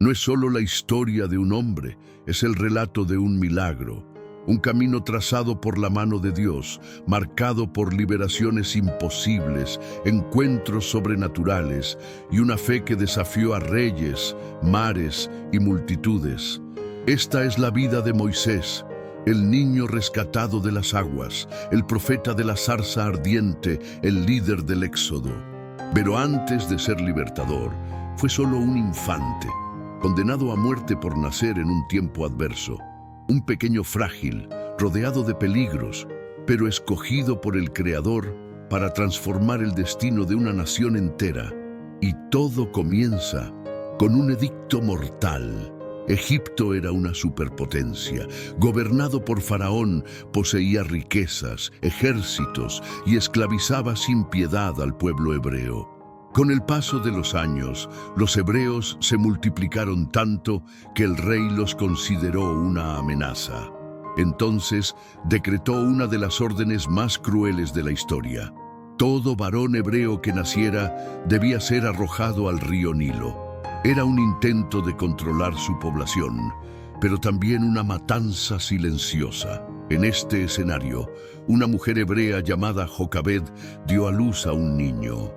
No es solo la historia de un hombre, es el relato de un milagro, un camino trazado por la mano de Dios, marcado por liberaciones imposibles, encuentros sobrenaturales y una fe que desafió a reyes, mares y multitudes. Esta es la vida de Moisés, el niño rescatado de las aguas, el profeta de la zarza ardiente, el líder del Éxodo. Pero antes de ser libertador, fue solo un infante, condenado a muerte por nacer en un tiempo adverso. Un pequeño frágil, rodeado de peligros, pero escogido por el Creador para transformar el destino de una nación entera. Y todo comienza con un edicto mortal. Egipto era una superpotencia. Gobernado por Faraón, poseía riquezas, ejércitos y esclavizaba sin piedad al pueblo hebreo. Con el paso de los años, los hebreos se multiplicaron tanto que el rey los consideró una amenaza. Entonces, decretó una de las órdenes más crueles de la historia. Todo varón hebreo que naciera debía ser arrojado al río Nilo. Era un intento de controlar su población, pero también una matanza silenciosa. En este escenario, una mujer hebrea llamada Jocabed dio a luz a un niño.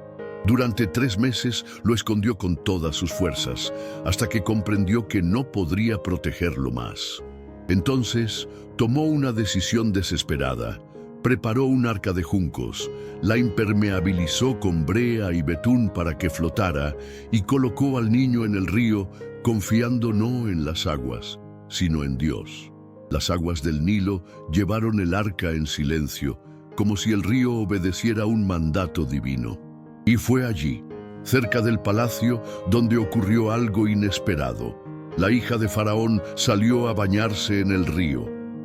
Durante 3 meses lo escondió con todas sus fuerzas, hasta que comprendió que no podría protegerlo más. Entonces, tomó una decisión desesperada. Preparó un arca de juncos, la impermeabilizó con brea y betún para que flotara y colocó al niño en el río, confiando no en las aguas, sino en Dios. Las aguas del Nilo llevaron el arca en silencio, como si el río obedeciera un mandato divino. Y fue allí, cerca del palacio, donde ocurrió algo inesperado. La hija de Faraón salió a bañarse en el río.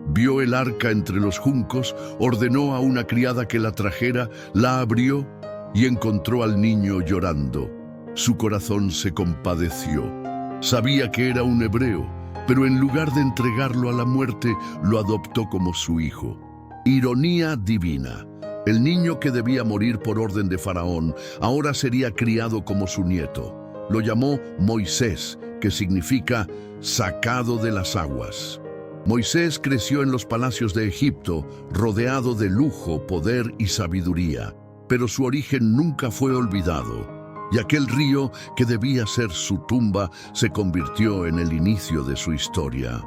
Vio el arca entre los juncos, ordenó a una criada que la trajera, la abrió y encontró al niño llorando. Su corazón se compadeció. Sabía que era un hebreo, pero en lugar de entregarlo a la muerte, lo adoptó como su hijo. Ironía divina. El niño que debía morir por orden de Faraón, ahora sería criado como su nieto. Lo llamó Moisés, que significa sacado de las aguas. Moisés creció en los palacios de Egipto, rodeado de lujo, poder y sabiduría, pero su origen nunca fue olvidado, y aquel río que debía ser su tumba se convirtió en el inicio de su historia.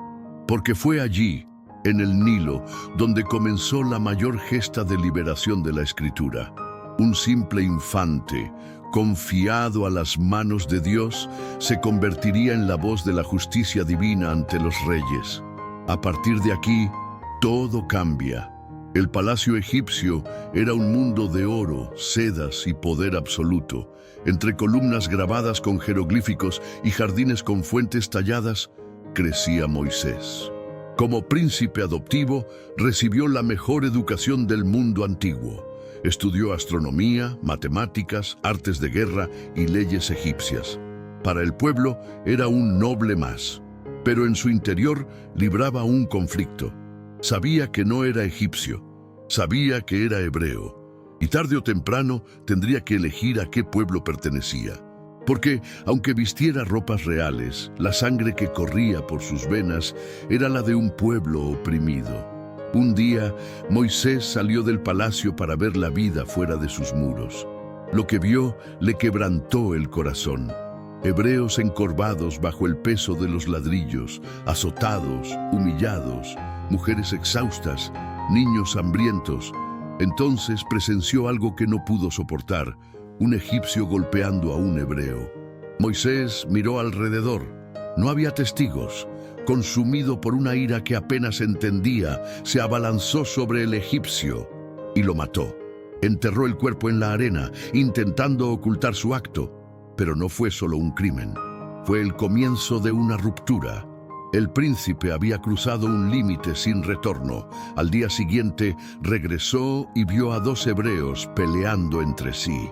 Porque fue allí, en el Nilo, donde comenzó la mayor gesta de liberación de la Escritura. Un simple infante, confiado a las manos de Dios, se convertiría en la voz de la justicia divina ante los reyes. A partir de aquí, todo cambia. El palacio egipcio era un mundo de oro, sedas y poder absoluto. Entre columnas grabadas con jeroglíficos y jardines con fuentes talladas, crecía Moisés. Como príncipe adoptivo, recibió la mejor educación del mundo antiguo. Estudió astronomía, matemáticas, artes de guerra y leyes egipcias. Para el pueblo era un noble más, pero en su interior libraba un conflicto. Sabía que no era egipcio, sabía que era hebreo, y tarde o temprano tendría que elegir a qué pueblo pertenecía. Porque, aunque vistiera ropas reales, la sangre que corría por sus venas era la de un pueblo oprimido. Un día, Moisés salió del palacio para ver la vida fuera de sus muros. Lo que vio le quebrantó el corazón. Hebreos encorvados bajo el peso de los ladrillos, azotados, humillados, mujeres exhaustas, niños hambrientos. Entonces presenció algo que no pudo soportar: un egipcio golpeando a un hebreo. Moisés miró alrededor. No había testigos. Consumido por una ira que apenas entendía, se abalanzó sobre el egipcio y lo mató. Enterró el cuerpo en la arena, intentando ocultar su acto. Pero no fue solo un crimen. Fue el comienzo de una ruptura. El príncipe había cruzado un límite sin retorno. Al día siguiente, regresó y vio a 2 hebreos peleando entre sí.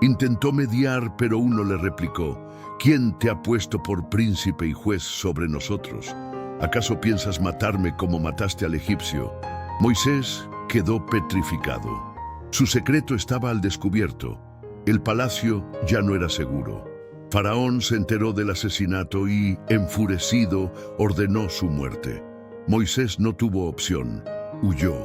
Intentó mediar, pero uno le replicó: ¿Quién te ha puesto por príncipe y juez sobre nosotros? ¿Acaso piensas matarme como mataste al egipcio? Moisés quedó petrificado. Su secreto estaba al descubierto. El palacio ya no era seguro. Faraón se enteró del asesinato y, enfurecido, ordenó su muerte. Moisés no tuvo opción. Huyó.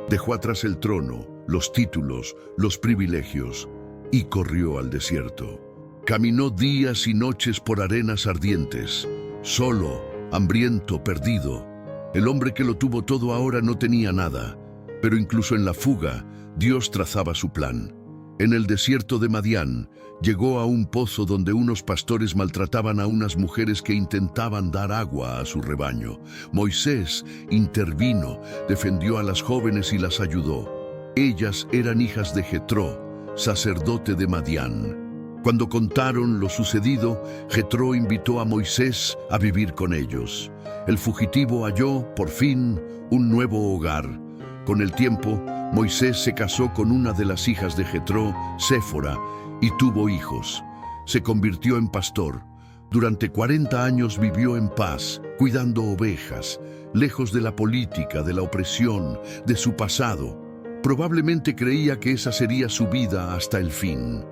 Dejó atrás el trono, los títulos, los privilegios y corrió al desierto. Caminó días y noches por arenas ardientes, solo, hambriento, perdido. El hombre que lo tuvo todo ahora no tenía nada, pero incluso en la fuga, Dios trazaba su plan. En el desierto de Madián, llegó a un pozo donde unos pastores maltrataban a unas mujeres que intentaban dar agua a su rebaño. Moisés intervino, defendió a las jóvenes y las ayudó. Ellas eran hijas de Jetró, sacerdote de Madián. Cuando contaron lo sucedido, Jetró invitó a Moisés a vivir con ellos. El fugitivo halló, por fin, un nuevo hogar. Con el tiempo, Moisés se casó con una de las hijas de Jetró, Séfora, y tuvo hijos. Se convirtió en pastor. Durante 40 años vivió en paz, cuidando ovejas, lejos de la política, de la opresión, de su pasado. Probablemente creía que esa sería su vida hasta el fin.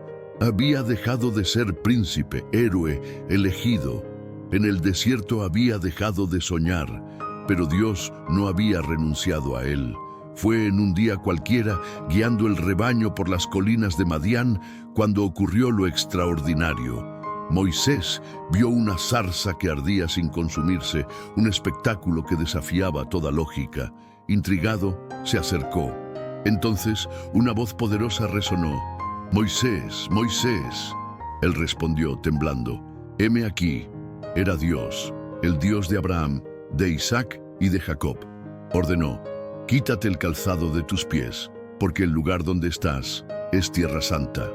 Había dejado de ser príncipe, héroe, elegido. En el desierto había dejado de soñar, pero Dios no había renunciado a él. Fue en un día cualquiera, guiando el rebaño por las colinas de Madián, cuando ocurrió lo extraordinario. Moisés vio una zarza que ardía sin consumirse, un espectáculo que desafiaba toda lógica. Intrigado, se acercó. Entonces, una voz poderosa resonó: «Moisés, Moisés». Él respondió, temblando: «Heme aquí». Era Dios, el Dios de Abraham, de Isaac y de Jacob. Ordenó: «Quítate el calzado de tus pies, porque el lugar donde estás es tierra santa».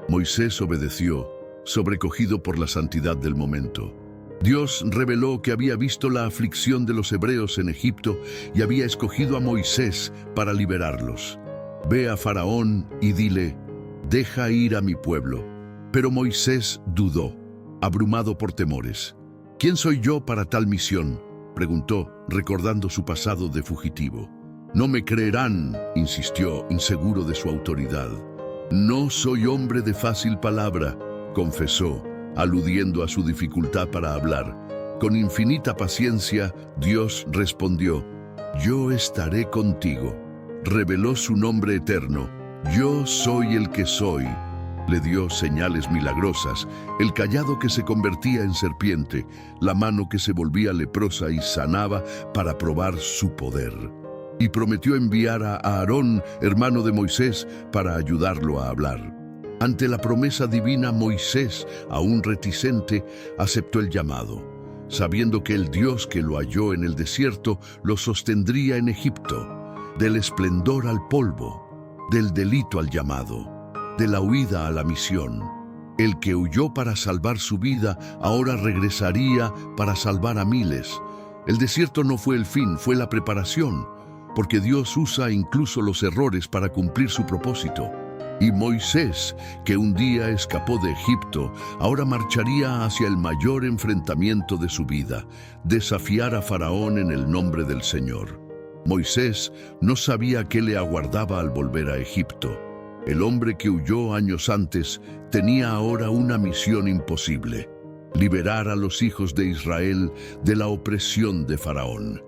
Moisés obedeció, sobrecogido por la santidad del momento. Dios reveló que había visto la aflicción de los hebreos en Egipto y había escogido a Moisés para liberarlos. «Ve a Faraón y dile: deja ir a mi pueblo». Pero Moisés dudó, abrumado por temores. «¿Quién soy yo para tal misión?», preguntó, recordando su pasado de fugitivo. «No me creerán», insistió, inseguro de su autoridad. «No soy hombre de fácil palabra», confesó, aludiendo a su dificultad para hablar. Con infinita paciencia, Dios respondió: «Yo estaré contigo». Reveló su nombre eterno: «Yo soy el que soy». Le dio señales milagrosas: el cayado que se convertía en serpiente, la mano que se volvía leprosa y sanaba para probar su poder. Y prometió enviar a Aarón, hermano de Moisés, para ayudarlo a hablar. Ante la promesa divina, Moisés, aún reticente, aceptó el llamado, sabiendo que el Dios que lo halló en el desierto lo sostendría en Egipto. Del esplendor al polvo, del delito al llamado, de la huida a la misión. El que huyó para salvar su vida, ahora regresaría para salvar a miles. El desierto no fue el fin, fue la preparación, porque Dios usa incluso los errores para cumplir su propósito. Y Moisés, que un día escapó de Egipto, ahora marcharía hacia el mayor enfrentamiento de su vida: desafiar a Faraón en el nombre del Señor. Moisés no sabía qué le aguardaba al volver a Egipto. El hombre que huyó años antes tenía ahora una misión imposible: liberar a los hijos de Israel de la opresión de Faraón.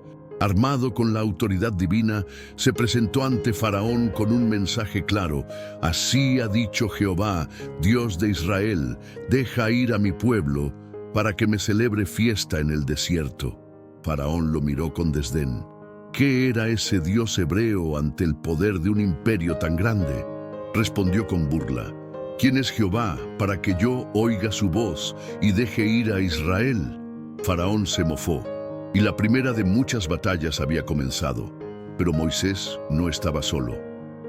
Armado con la autoridad divina, se presentó ante Faraón con un mensaje claro: «Así ha dicho Jehová, Dios de Israel, deja ir a mi pueblo para que me celebre fiesta en el desierto». Faraón lo miró con desdén. ¿Qué era ese Dios hebreo ante el poder de un imperio tan grande? Respondió con burla: «¿Quién es Jehová para que yo oiga su voz y deje ir a Israel?». Faraón se mofó, y la primera de muchas batallas había comenzado. Pero Moisés no estaba solo.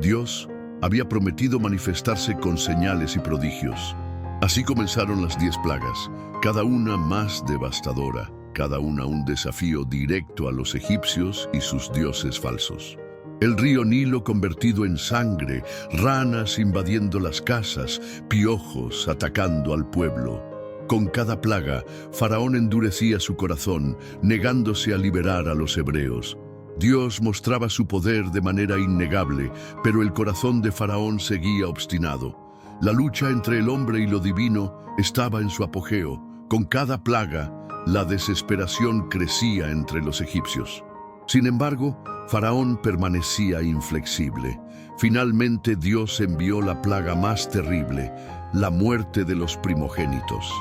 Dios había prometido manifestarse con señales y prodigios. Así comenzaron las 10 plagas, cada una más devastadora, cada una un desafío directo a los egipcios y sus dioses falsos. El río Nilo convertido en sangre, ranas invadiendo las casas, piojos atacando al pueblo. Con cada plaga, Faraón endurecía su corazón, negándose a liberar a los hebreos. Dios mostraba su poder de manera innegable, pero el corazón de Faraón seguía obstinado. La lucha entre el hombre y lo divino estaba en su apogeo. Con cada plaga, la desesperación crecía entre los egipcios. Sin embargo, Faraón permanecía inflexible. Finalmente Dios envió la plaga más terrible, la muerte de los primogénitos.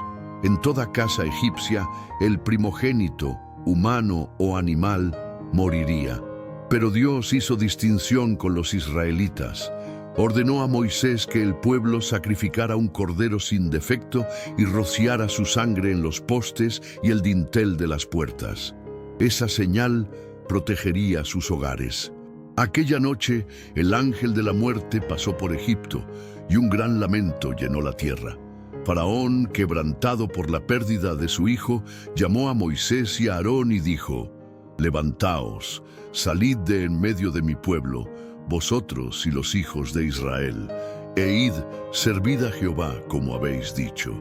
En toda casa egipcia, el primogénito, humano o animal, moriría. Pero Dios hizo distinción con los israelitas. Ordenó a Moisés que el pueblo sacrificara un cordero sin defecto y rociara su sangre en los postes y el dintel de las puertas. Esa señal protegería sus hogares. Aquella noche, el ángel de la muerte pasó por Egipto y un gran lamento llenó la tierra. Faraón, quebrantado por la pérdida de su hijo, llamó a Moisés y a Aarón y dijo: «Levantaos, salid de en medio de mi pueblo, vosotros y los hijos de Israel, e id, servid a Jehová como habéis dicho».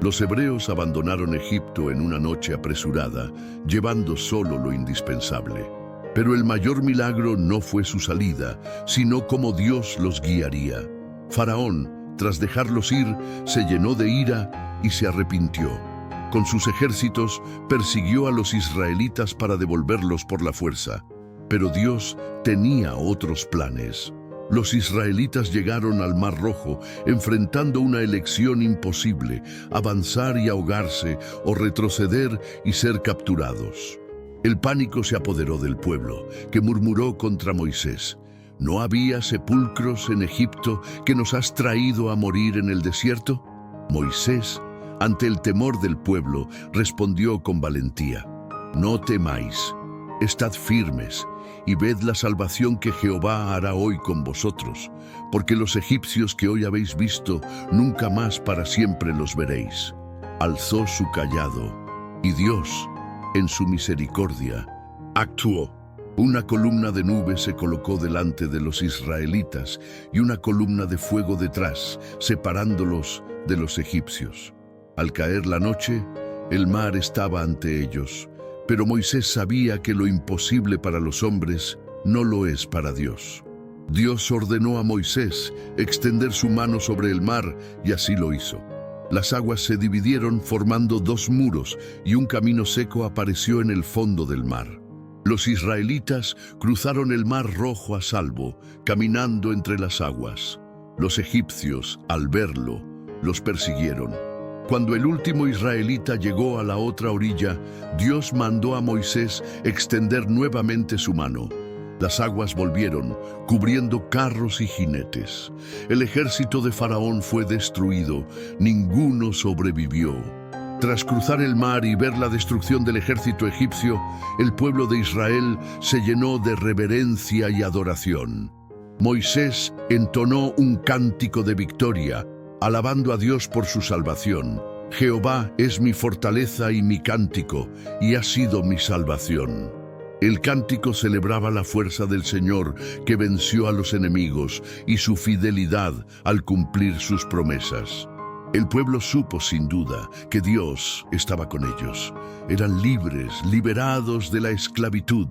Los hebreos abandonaron Egipto en una noche apresurada, llevando solo lo indispensable. Pero el mayor milagro no fue su salida, sino cómo Dios los guiaría. Faraón, tras dejarlos ir, se llenó de ira y se arrepintió. Con sus ejércitos persiguió a los israelitas para devolverlos por la fuerza. Pero Dios tenía otros planes. Los israelitas llegaron al Mar Rojo enfrentando una elección imposible: avanzar y ahogarse o retroceder y ser capturados. El pánico se apoderó del pueblo, que murmuró contra Moisés: ¿No había sepulcros en Egipto que nos has traído a morir en el desierto? Moisés, ante el temor del pueblo, respondió con valentía: «No temáis, estad firmes y ved la salvación que Jehová hará hoy con vosotros, porque los egipcios que hoy habéis visto, nunca más para siempre los veréis». Alzó su cayado, y Dios, en su misericordia, actuó. Una columna de nube se colocó delante de los israelitas y una columna de fuego detrás, separándolos de los egipcios. Al caer la noche, el mar estaba ante ellos, pero Moisés sabía que lo imposible para los hombres no lo es para Dios. Dios ordenó a Moisés extender su mano sobre el mar y así lo hizo. Las aguas se dividieron formando dos muros y un camino seco apareció en el fondo del mar. Los israelitas cruzaron el Mar Rojo a salvo, caminando entre las aguas. Los egipcios, al verlo, los persiguieron. Cuando el último israelita llegó a la otra orilla, Dios mandó a Moisés extender nuevamente su mano. Las aguas volvieron, cubriendo carros y jinetes. El ejército de Faraón fue destruido, ninguno sobrevivió. Tras cruzar el mar y ver la destrucción del ejército egipcio, el pueblo de Israel se llenó de reverencia y adoración. Moisés entonó un cántico de victoria, alabando a Dios por su salvación. «Jehová es mi fortaleza y mi cántico, y ha sido mi salvación». El cántico celebraba la fuerza del Señor, que venció a los enemigos, y su fidelidad al cumplir sus promesas. El pueblo supo sin duda que Dios estaba con ellos. Eran libres, liberados de la esclavitud,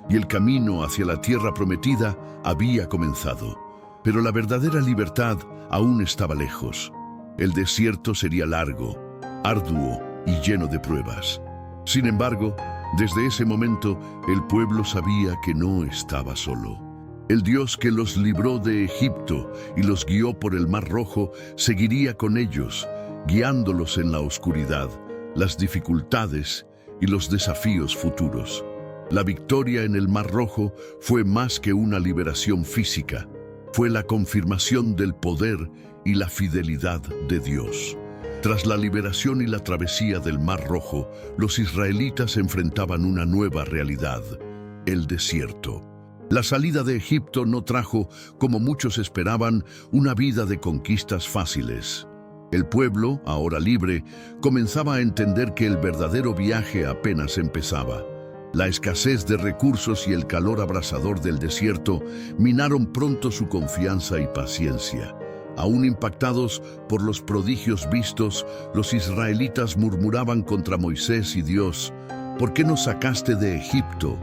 y el camino hacia la tierra prometida había comenzado. Pero la verdadera libertad aún estaba lejos. El desierto sería largo, arduo y lleno de pruebas. Sin embargo, desde ese momento, el pueblo sabía que no estaba solo. El Dios que los libró de Egipto y los guió por el Mar Rojo seguiría con ellos, guiándolos en la oscuridad, las dificultades y los desafíos futuros. La victoria en el Mar Rojo fue más que una liberación física, fue la confirmación del poder y la fidelidad de Dios. Tras la liberación y la travesía del Mar Rojo, los israelitas enfrentaban una nueva realidad: el desierto. La salida de Egipto no trajo, como muchos esperaban, una vida de conquistas fáciles. El pueblo, ahora libre, comenzaba a entender que el verdadero viaje apenas empezaba. La escasez de recursos y el calor abrasador del desierto minaron pronto su confianza y paciencia. Aún impactados por los prodigios vistos, los israelitas murmuraban contra Moisés y Dios: «¿Por qué nos sacaste de Egipto?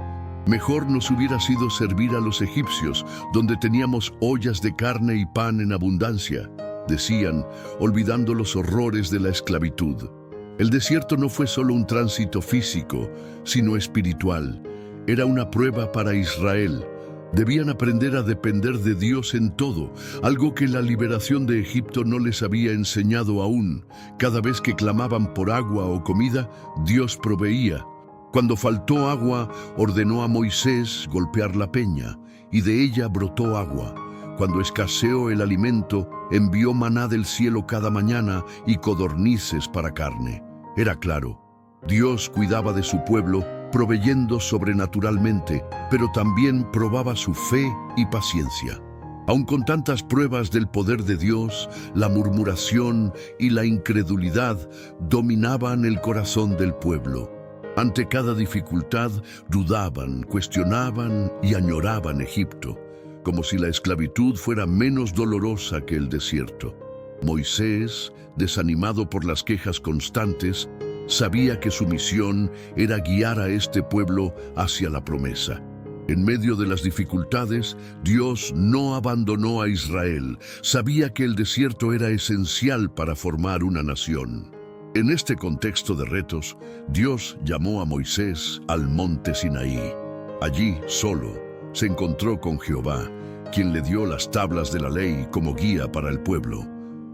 Mejor nos hubiera sido servir a los egipcios, donde teníamos ollas de carne y pan en abundancia». decían, olvidando los horrores de la esclavitud. El desierto no fue solo un tránsito físico, sino espiritual. Era una prueba para Israel. Debían aprender a depender de Dios en todo, algo que la liberación de Egipto no les había enseñado aún. Cada vez que clamaban por agua o comida, Dios proveía. Cuando faltó agua, ordenó a Moisés golpear la peña, y de ella brotó agua. Cuando escaseó el alimento, envió maná del cielo cada mañana y codornices para carne. Era claro, Dios cuidaba de su pueblo, proveyendo sobrenaturalmente, pero también probaba su fe y paciencia. Aun con tantas pruebas del poder de Dios, la murmuración y la incredulidad dominaban el corazón del pueblo. Ante cada dificultad, dudaban, cuestionaban y añoraban Egipto, como si la esclavitud fuera menos dolorosa que el desierto. Moisés, desanimado por las quejas constantes, sabía que su misión era guiar a este pueblo hacia la promesa. En medio de las dificultades, Dios no abandonó a Israel. Sabía que el desierto era esencial para formar una nación. En este contexto de retos, Dios llamó a Moisés al monte Sinaí. Allí, solo, se encontró con Jehová, quien le dio las tablas de la ley como guía para el pueblo.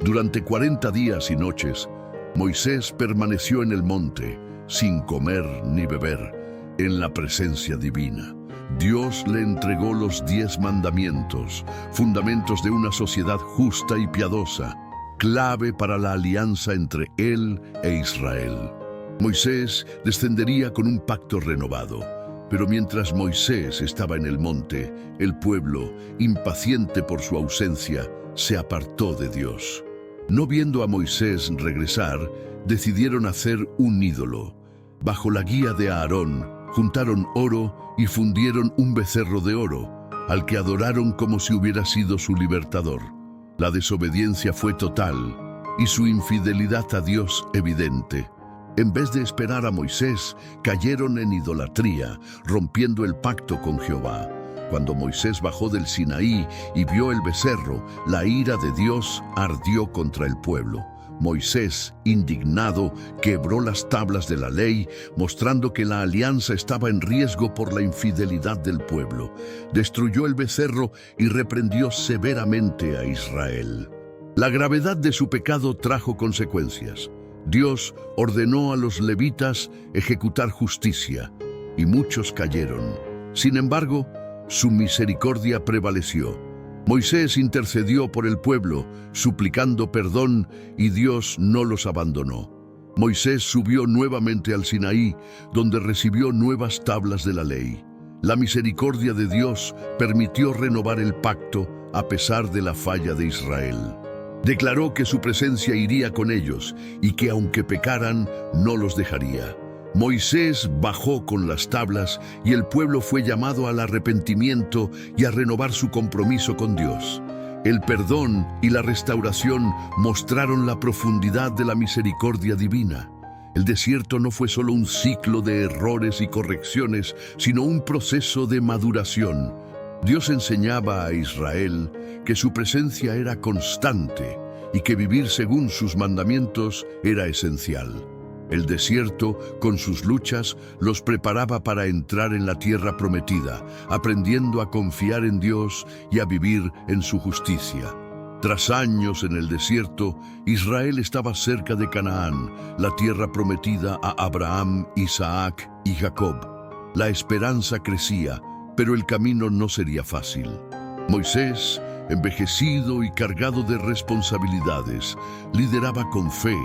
Durante 40 días y noches, Moisés permaneció en el monte, sin comer ni beber, en la presencia divina. Dios le entregó los 10 mandamientos, fundamentos de una sociedad justa y piadosa, clave para la alianza entre él e Israel. Moisés descendería con un pacto renovado, pero mientras Moisés estaba en el monte, el pueblo, impaciente por su ausencia, se apartó de Dios. No viendo a Moisés regresar, decidieron hacer un ídolo. Bajo la guía de Aarón, juntaron oro y fundieron un becerro de oro, al que adoraron como si hubiera sido su libertador. La desobediencia fue total y su infidelidad a Dios evidente. En vez de esperar a Moisés, cayeron en idolatría, rompiendo el pacto con Jehová. Cuando Moisés bajó del Sinaí y vio el becerro, la ira de Dios ardió contra el pueblo. Moisés, indignado, quebró las tablas de la ley, mostrando que la alianza estaba en riesgo por la infidelidad del pueblo. Destruyó el becerro y reprendió severamente a Israel. La gravedad de su pecado trajo consecuencias. Dios ordenó a los levitas ejecutar justicia, y muchos cayeron. Sin embargo, su misericordia prevaleció. Moisés intercedió por el pueblo, suplicando perdón, y Dios no los abandonó. Moisés subió nuevamente al Sinaí, donde recibió nuevas tablas de la ley. La misericordia de Dios permitió renovar el pacto a pesar de la falla de Israel. Declaró que su presencia iría con ellos y que aunque pecaran, no los dejaría. Moisés bajó con las tablas y el pueblo fue llamado al arrepentimiento y a renovar su compromiso con Dios. El perdón y la restauración mostraron la profundidad de la misericordia divina. El desierto no fue solo un ciclo de errores y correcciones, sino un proceso de maduración. Dios enseñaba a Israel que su presencia era constante y que vivir según sus mandamientos era esencial. El desierto, con sus luchas, los preparaba para entrar en la tierra prometida, aprendiendo a confiar en Dios y a vivir en su justicia. Tras años en el desierto, Israel estaba cerca de Canaán, la tierra prometida a Abraham, Isaac y Jacob. La esperanza crecía, pero el camino no sería fácil. Moisés, envejecido y cargado de responsabilidades, lideraba con fe,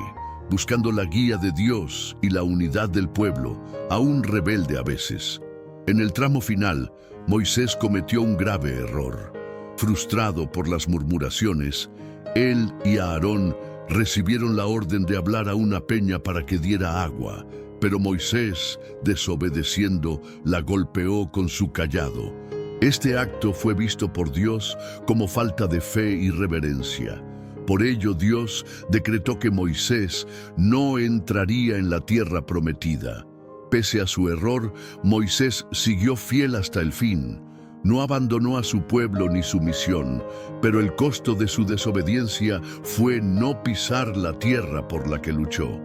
buscando la guía de Dios y la unidad del pueblo, aún rebelde a veces. En el tramo final, Moisés cometió un grave error. Frustrado por las murmuraciones, él y Aarón recibieron la orden de hablar a una peña para que diera agua, pero Moisés, desobedeciendo, la golpeó con su cayado. Este acto fue visto por Dios como falta de fe y reverencia. Por ello Dios decretó que Moisés no entraría en la tierra prometida. Pese a su error, Moisés siguió fiel hasta el fin. No abandonó a su pueblo ni su misión, pero el costo de su desobediencia fue no pisar la tierra por la que luchó.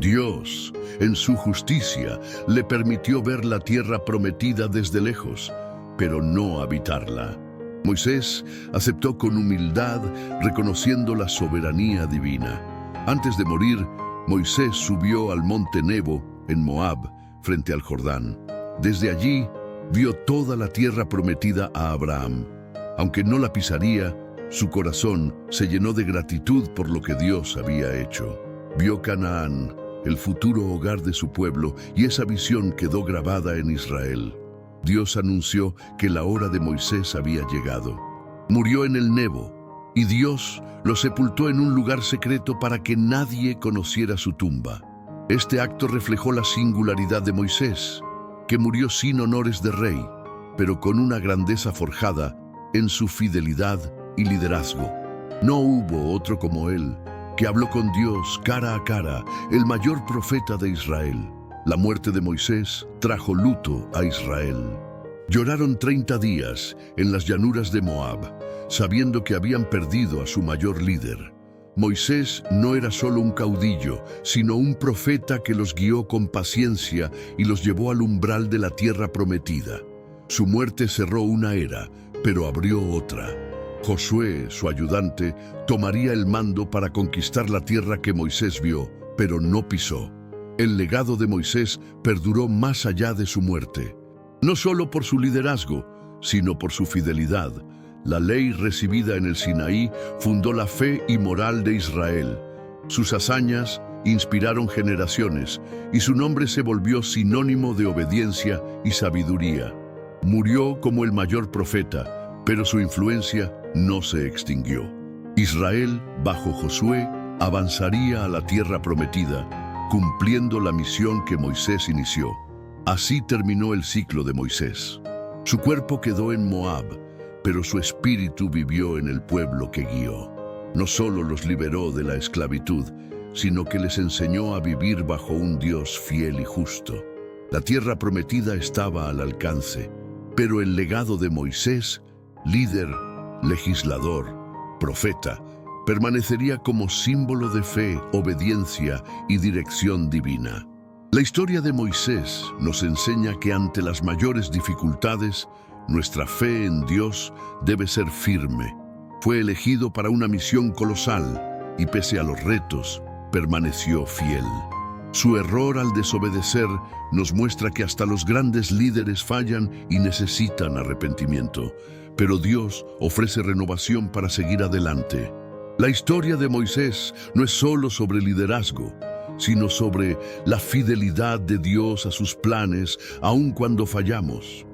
Dios, en su justicia, le permitió ver la tierra prometida desde lejos, pero no habitarla. Moisés aceptó con humildad, reconociendo la soberanía divina. Antes de morir, Moisés subió al monte Nebo, en Moab, frente al Jordán. Desde allí, vio toda la tierra prometida a Abraham. Aunque no la pisaría, su corazón se llenó de gratitud por lo que Dios había hecho. Vio Canaán, el futuro hogar de su pueblo, y esa visión quedó grabada en Israel. Dios anunció que la hora de Moisés había llegado. Murió en el Nebo, y Dios lo sepultó en un lugar secreto para que nadie conociera su tumba. Este acto reflejó la singularidad de Moisés, que murió sin honores de rey, pero con una grandeza forjada en su fidelidad y liderazgo. No hubo otro como él, que habló con Dios cara a cara, el mayor profeta de Israel. La muerte de Moisés trajo luto a Israel. Lloraron 30 días en las llanuras de Moab, sabiendo que habían perdido a su mayor líder. Moisés no era solo un caudillo, sino un profeta que los guió con paciencia y los llevó al umbral de la tierra prometida. Su muerte cerró una era, pero abrió otra. Josué, su ayudante, tomaría el mando para conquistar la tierra que Moisés vio, pero no pisó. El legado de Moisés perduró más allá de su muerte, no solo por su liderazgo, sino por su fidelidad. La ley recibida en el Sinaí fundó la fe y moral de Israel. Sus hazañas inspiraron generaciones y su nombre se volvió sinónimo de obediencia y sabiduría. Murió como el mayor profeta, pero su influencia no se extinguió. Israel, bajo Josué, avanzaría a la tierra prometida, cumpliendo la misión que Moisés inició. Así terminó el ciclo de Moisés. Su cuerpo quedó en Moab, pero su espíritu vivió en el pueblo que guió. No solo los liberó de la esclavitud, sino que les enseñó a vivir bajo un Dios fiel y justo. La tierra prometida estaba al alcance, pero el legado de Moisés, líder, legislador, profeta, permanecería como símbolo de fe, obediencia y dirección divina. La historia de Moisés nos enseña que ante las mayores dificultades, nuestra fe en Dios debe ser firme. Fue elegido para una misión colosal y pese a los retos, permaneció fiel. Su error al desobedecer nos muestra que hasta los grandes líderes fallan y necesitan arrepentimiento, pero Dios ofrece renovación para seguir adelante. La historia de Moisés no es solo sobre liderazgo, sino sobre la fidelidad de Dios a sus planes, aun cuando fallamos.